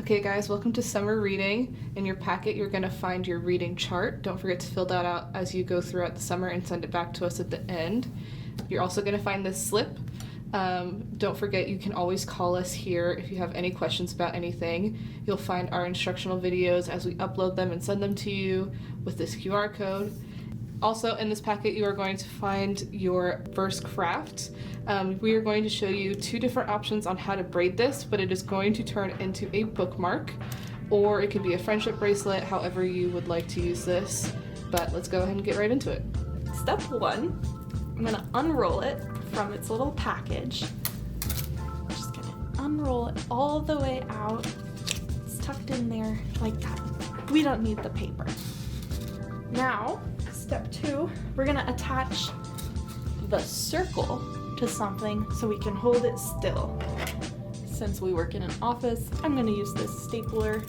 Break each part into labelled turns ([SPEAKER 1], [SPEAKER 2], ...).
[SPEAKER 1] Okay guys, welcome to summer reading. In your packet you're going to find your reading chart. Don't forget to fill that out as you go throughout the summer and send it back to us at the end. You're also going to find this slip. Don't forget you can always call us here if you have any questions about anything. You'll find our instructional videos as we upload them and send them to you with this QR code. Also in this packet you are going to find your first craft. We are going to show you two different options on how to braid this, but it is going to turn into a bookmark, or it could be a friendship bracelet, however you would like to use this. But let's go ahead and get right into it.
[SPEAKER 2] Step one, I'm gonna unroll it from its little package. Just gonna unroll it all the way out. It's tucked in there like that. We don't need the paper. Now, step two, we're gonna attach the circle to something so we can hold it still. Since we work in an office, I'm gonna use this stapler.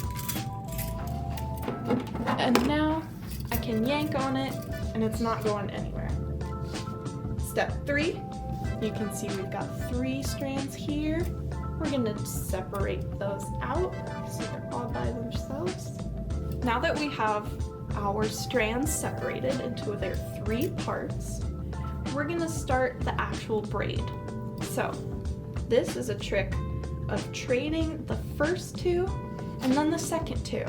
[SPEAKER 2] And now I can yank on it and it's not going anywhere. Step three, you can see we've got 3 strands here. We're gonna separate those out so they're all by themselves. Now that we have our strands separated into their 3 parts, we're gonna start the actual braid. So this is a trick of trading the first 2 and then the second 2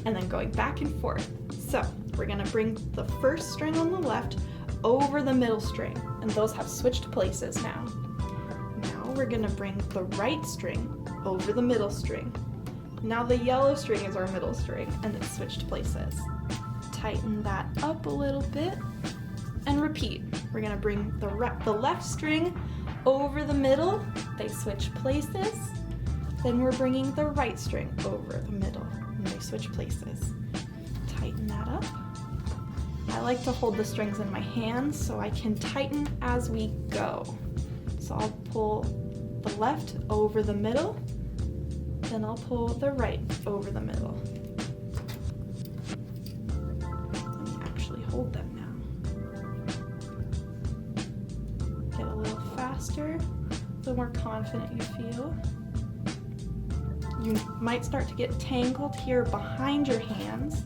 [SPEAKER 2] and then going back and forth. So we're gonna bring the first string on the left over the middle string, and those have switched places now. Now we're gonna bring the right string over the middle string. Now the yellow string is our middle string and it's switched places. Tighten that up a little bit and repeat. We're gonna bring the left string over the middle, they switch places. Then we're bringing the right string over the middle and they switch places. Tighten that up. I like to hold the strings in my hands so I can tighten as we go. So I'll pull the left over the middle, then I'll pull the right over the middle. Let me actually hold them now. Get a little faster, the more confident you feel. You might start to get tangled here behind your hands.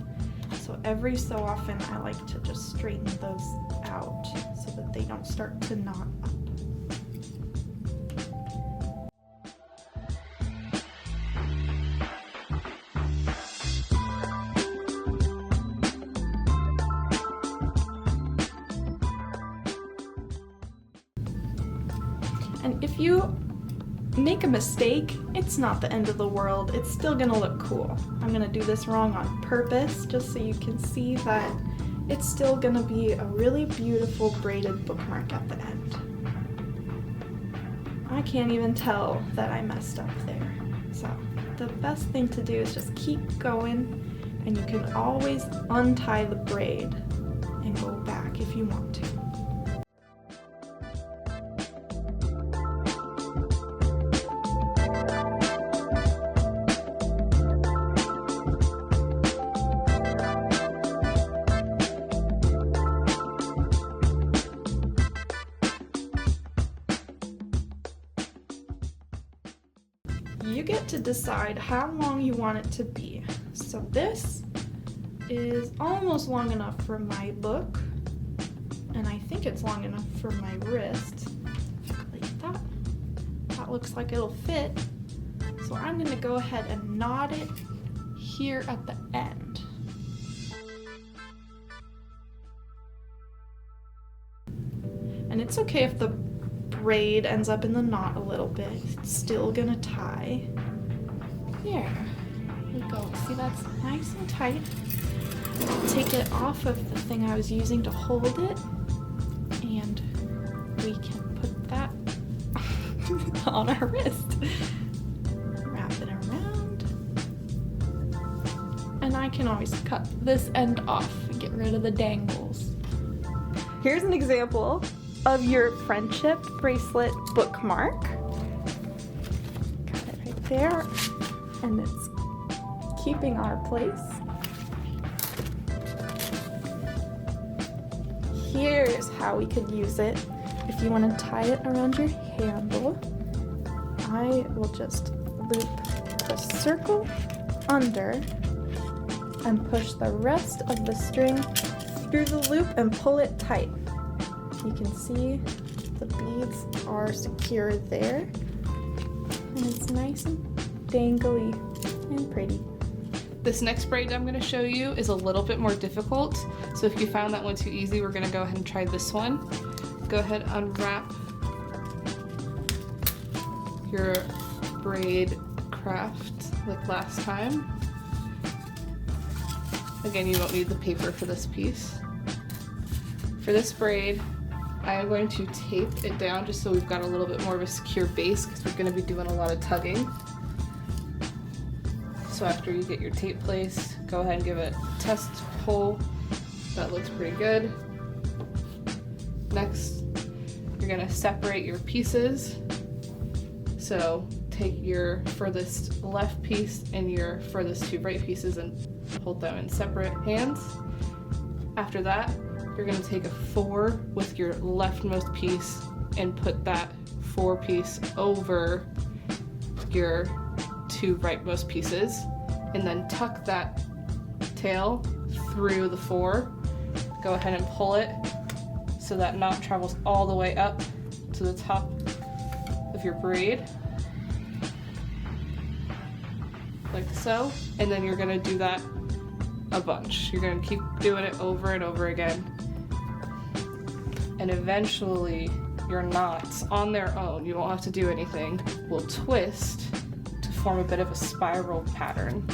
[SPEAKER 2] So every so often I like to just straighten those out so that they don't start to knot up. And if you make a mistake, it's not the end of the world. It's still gonna look cool. I'm gonna do this wrong on purpose just so you can see that it's still gonna be a really beautiful braided bookmark at the end. I can't even tell that I messed up there. So the best thing to do is just keep going, and you can always untie the braid and go back if you want to. You get to decide how long you want it to be. So this is almost long enough for my book, and I think it's long enough for my wrist. Like that. That looks like it'll fit. So I'm gonna go ahead and knot it here at the end. And it's okay if the braid ends up in the knot a little bit. It's still gonna tie. There we go. See, that's nice and tight. Take it off of the thing I was using to hold it, and we can put that on our wrist. Wrap it around. And I can always cut this end off and get rid of the dangles. Here's an example of your friendship bracelet bookmark. Got it right there, and it's keeping our place. Here's how we could use it. If you want to tie it around your handle, I will just loop the circle under and push the rest of the string through the loop and pull it tight. You can see the beads are secure there, and it's nice and dangly and pretty.
[SPEAKER 1] This next braid I'm going to show you is a little bit more difficult, so if you found that one too easy, we're going to go ahead and try this one. Go ahead, unwrap your braid craft like last time. Again, you don't need the paper for this piece. For this braid, I am going to tape it down just so we've got a little bit more of a secure base because we're going to be doing a lot of tugging. So after you get your tape placed, go ahead and give it a test pull. That looks pretty good. Next, you're going to separate your pieces. So take your furthest left piece and your furthest two right pieces and hold them in separate hands. After that, you're going to take a 4 with your leftmost piece and put that 4 piece over your 2 rightmost pieces, and then tuck that tail through the 4. Go ahead and pull it so that knot travels all the way up to the top of your braid, like so. And then you're going to do that a bunch. You're going to keep doing it over and over again. And eventually your knots on their own, you won't have to do anything, will twist to form a bit of a spiral pattern.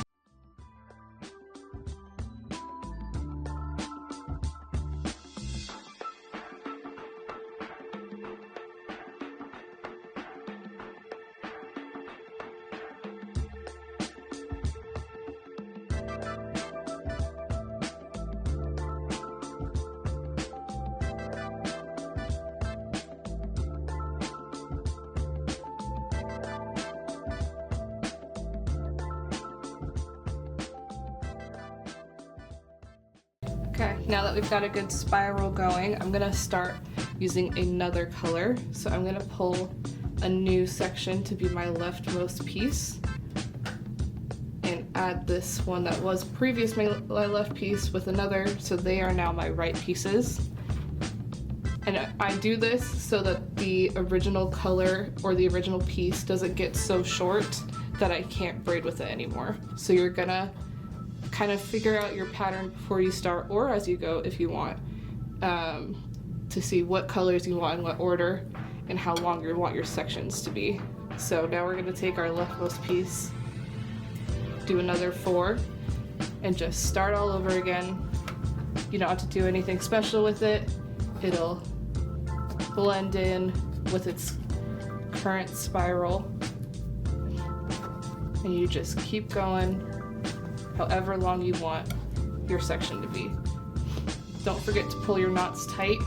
[SPEAKER 1] Okay, now that we've got a good spiral going, I'm gonna start using another color. So I'm gonna pull a new section to be my leftmost piece and add this one that was previously my left piece with another, so they are now my right pieces. And I do this so that the original color or the original piece doesn't get so short that I can't braid with it anymore. So you're gonna kind of figure out your pattern before you start, or as you go if you want, to see what colors you want in what order and how long you want your sections to be. So now we're going to take our leftmost piece, do another 4, and just start all over again. You don't have to do anything special with it. It'll blend in with its current spiral, and you just keep going however long you want your section to be. Don't forget to pull your knots tight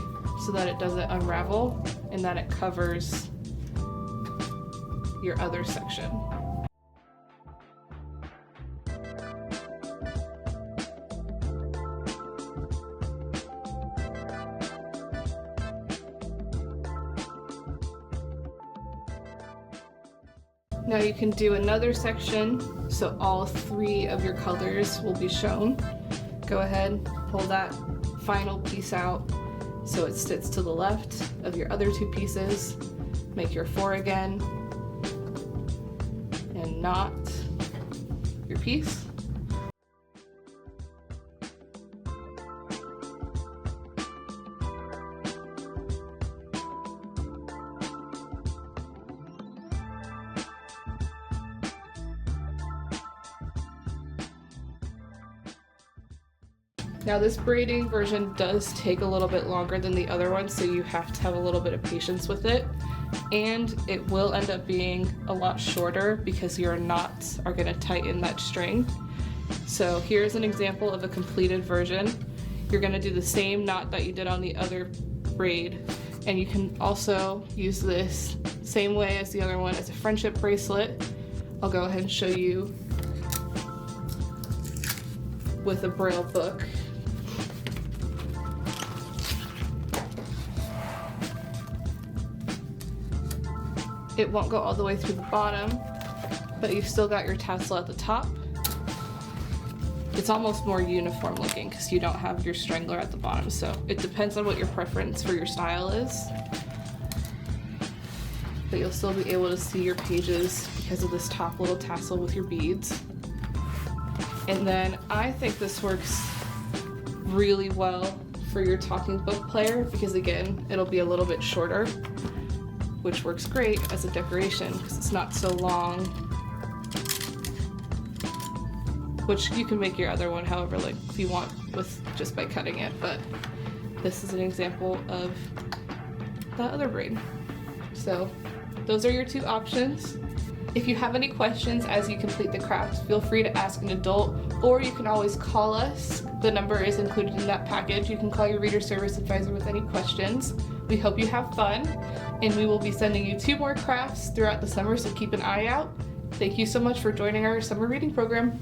[SPEAKER 1] so that it doesn't unravel and that it covers your other section. Now you can do another section, so all 3 of your colors will be shown. Go ahead, pull that final piece out so it sits to the left of your other 2 pieces. Make your 4 again, and knot your piece. Now this braiding version does take a little bit longer than the other one, so you have to have a little bit of patience with it. And it will end up being a lot shorter because your knots are going to tighten that string. So here's an example of a completed version. You're going to do the same knot that you did on the other braid, and you can also use this same way as the other one as a friendship bracelet. I'll go ahead and show you with a braille book. It won't go all the way through the bottom, but you've still got your tassel at the top. it's almost more uniform looking because you don't have your strangler at the bottom. So it depends on what your preference for your style is. But you'll still be able to see your pages because of this top little tassel with your beads. And then I think this works really well for your talking book player because again, it'll be a little bit shorter, which works great as a decoration because it's not so long. Which you can make your other one however like you want with just by cutting it, but this is an example of the other braid. So those are your two options. If you have any questions as you complete the craft, feel free to ask an adult, or you can always call us. The number is included in that package. You can call your reader service advisor with any questions. We hope you have fun, and we will be sending you 2 more crafts throughout the summer, so keep an eye out. Thank you so much for joining our summer reading program.